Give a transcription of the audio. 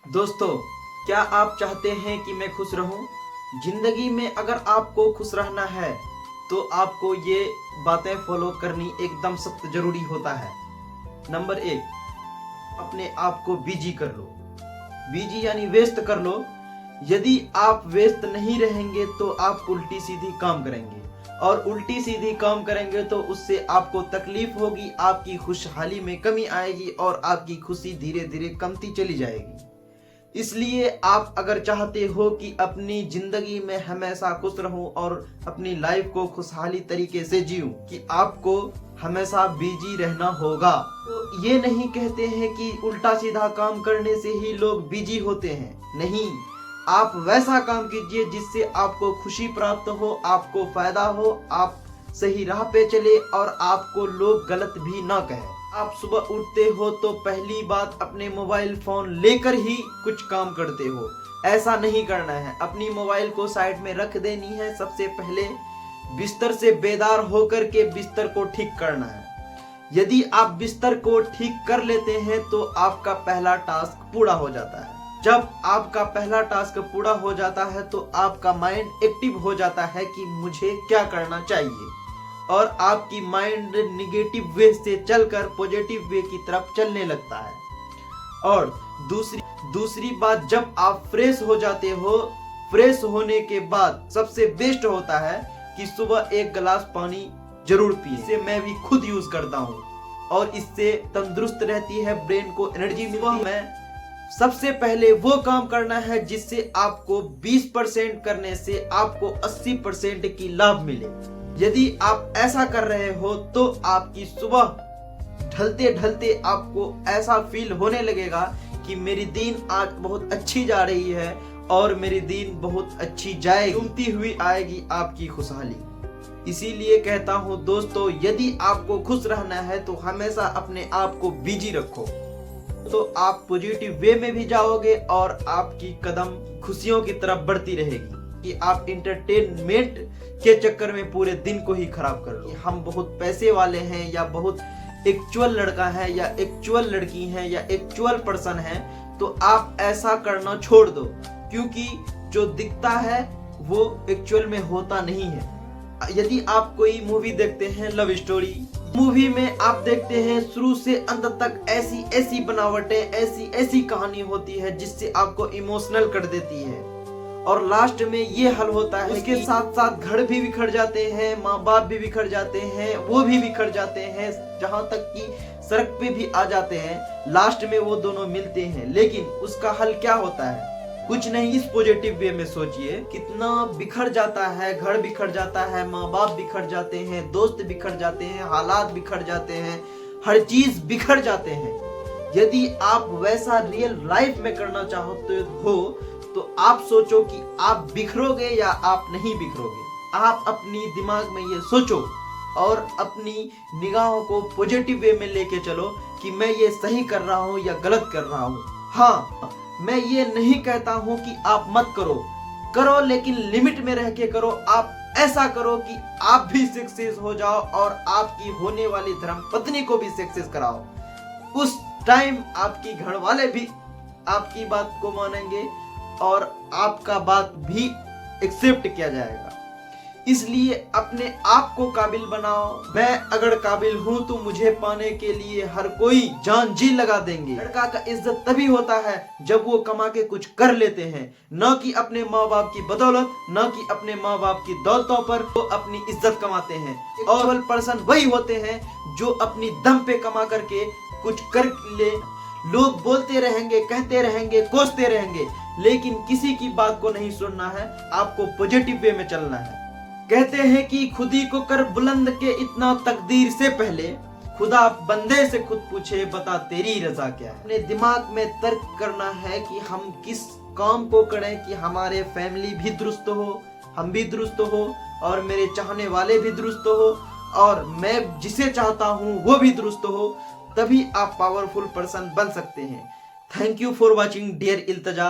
दोस्तों, क्या आप चाहते हैं कि मैं खुश रहूं? जिंदगी में अगर आपको खुश रहना है तो आपको ये बातें फॉलो करनी एकदम सख्त जरूरी होता है। नंबर 1, अपने आप को बिजी कर लो। बिजी यानी व्यस्त कर लो। यदि आप व्यस्त नहीं रहेंगे तो आप उल्टी सीधी काम करेंगे, और उल्टी सीधी काम करेंगे तो उससे आपको तकलीफ होगी, आपकी खुशहाली में कमी आएगी और आपकी खुशी धीरे धीरे कमती चली जाएगी। इसलिए आप अगर चाहते हो कि अपनी जिंदगी में हमेशा खुश रहूं और अपनी लाइफ को खुशहाली तरीके से जीऊं, कि आपको हमेशा बिजी रहना होगा। तो ये नहीं कहते हैं कि उल्टा सीधा काम करने से ही लोग बिजी होते हैं, नहीं। आप वैसा काम कीजिए जिससे आपको खुशी प्राप्त हो, आपको फायदा हो, आप सही राह पे चले और आपको लोग गलत भी ना कहें। आप सुबह उठते हो तो पहली बात अपने मोबाइल फोन लेकर ही कुछ काम करते हो, ऐसा नहीं करना है। अपनी मोबाइल को साइड में रख देनी है। सबसे पहले बिस्तर से बेदार होकर के बिस्तर को ठीक करना है। यदि आप बिस्तर को ठीक कर लेते हैं तो आपका पहला टास्क पूरा हो जाता है। जब आपका पहला टास्क पूरा हो जाता है तो आपका माइंड एक्टिव हो जाता है कि मुझे क्या करना चाहिए, और आपकी माइंड निगेटिव वे से चलकर पॉजिटिव वे की तरफ चलने लगता है। और दूसरी बात, जब आप फ्रेश हो जाते हो, फ्रेश होने के बाद सबसे बेस्ट होता है कि सुबह एक गिलास पानी जरूर पिए। इसे मैं भी खुद यूज करता हूँ और इससे तंदुरुस्त रहती है, ब्रेन को एनर्जी मिलती है। सबसे पहले वो काम करना है जिससे आपको 20% करने से आपको 80% की लाभ मिले। यदि आप ऐसा कर रहे हो तो आपकी सुबह ढलते ढलते आपको ऐसा फील होने लगेगा कि मेरी दिन आज बहुत अच्छी जा रही है और मेरी दिन बहुत अच्छी जाएगी, घूमती हुई आएगी आपकी खुशहाली। इसीलिए कहता हूँ दोस्तों, यदि आपको खुश रहना है तो हमेशा अपने आप को बिजी रखो, तो आप पॉजिटिव वे में भी जाओगे और आपकी कदम खुशियों की तरफ बढ़ती रहेगी। कि आप इंटरटेनमेंट के चक्कर में पूरे दिन को ही खराब कर लो। हम बहुत पैसे वाले हैं या बहुत एक्चुअल लड़का है या एक्चुअल लड़की है या एक्चुअल पर्सन है, तो आप ऐसा करना छोड़ दो, क्योंकि जो दिखता है वो एक्चुअल में होता नहीं है। यदि आप कोई मूवी देखते हैं, लव स्टोरी मूवी में आप देखते हैं शुरू से अंत तक ऐसी ऐसी बनावटें, ऐसी ऐसी कहानी होती है जिससे आपको इमोशनल कर देती है, और लास्ट में ये हल होता है। उसके साथ साथ घर भी बिखर जाते हैं, माँ बाप भी बिखर जाते हैं, वो भी बिखर जाते हैं, जहां तक कि सड़क पे भी आ जाते हैं। लास्ट में वो दोनों मिलते हैं, लेकिन उसका हल क्या होता है? कुछ नहीं। इस पॉजिटिव वे में सोचिए, कितना बिखर जाता है, घर बिखर जाता है, माँ बाप बिखर जाते हैं, दोस्त बिखर जाते हैं, हालात बिखर जाते हैं, हर चीज बिखर जाते हैं। यदि आप वैसा रियल लाइफ में करना चाहते हो तो आप सोचो कि आप बिखरोगे या आप नहीं बिखरोगे। आप अपनी दिमाग में ये सोचो और अपनी निगाहों को पॉजिटिव वे में लेके चलो कि मैं ये सही कर रहा हूँ या गलत कर रहा हूँ। हाँ, मैं ये नहीं कहता हूँ कि आप मत करो, लेकिन लिमिट में रह के करो। आप ऐसा करो कि आप भी सक्सेस हो जाओ और आपकी होने वाली धर्म पत्नी को भी सक्सेस कराओ। उस टाइम आपकी घर वाले भी आपकी बात को मानेंगे और आपका बात भी एक्सेप्ट किया जाएगा। इसलिए अपने आप को काबिल बनाओ। मैं अगर काबिल हूं तो मुझे पाने के लिए हर कोई जान जी लगा देंगे। लड़का का इज्जत तभी होता है जब वो कमा के कुछ कर लेते हैं, न कि अपने माँ बाप की बदौलत, न कि अपने माँ बाप की दौलतों पर वो अपनी इज्जत कमाते हैं। एक्चुअल पर्सन वही होते हैं जो अपनी दम पे कमा करके कुछ कर ले। लोग बोलते रहेंगे, कहते रहेंगे, कोसते रहेंगे, लेकिन किसी की बात को नहीं सुनना है। आपको पॉजिटिव वे में चलना है। कहते हैं कि खुदी को कर बुलंद के इतना तकदीर से पहले, खुदा बंदे से खुद पूछे बता तेरी रजा क्या है। अपने दिमाग में तर्क करना है कि हम किस काम को करें कि हमारे फैमिली भी दुरुस्त हो, हम भी दुरुस्त हो और मेरे चाहने वाले भी दुरुस्त हो और मैं जिसे चाहता हूँ वो भी दुरुस्त हो। तभी आप पावरफुल पर्सन बन सकते हैं। Thank you for watching dear इल्तजा।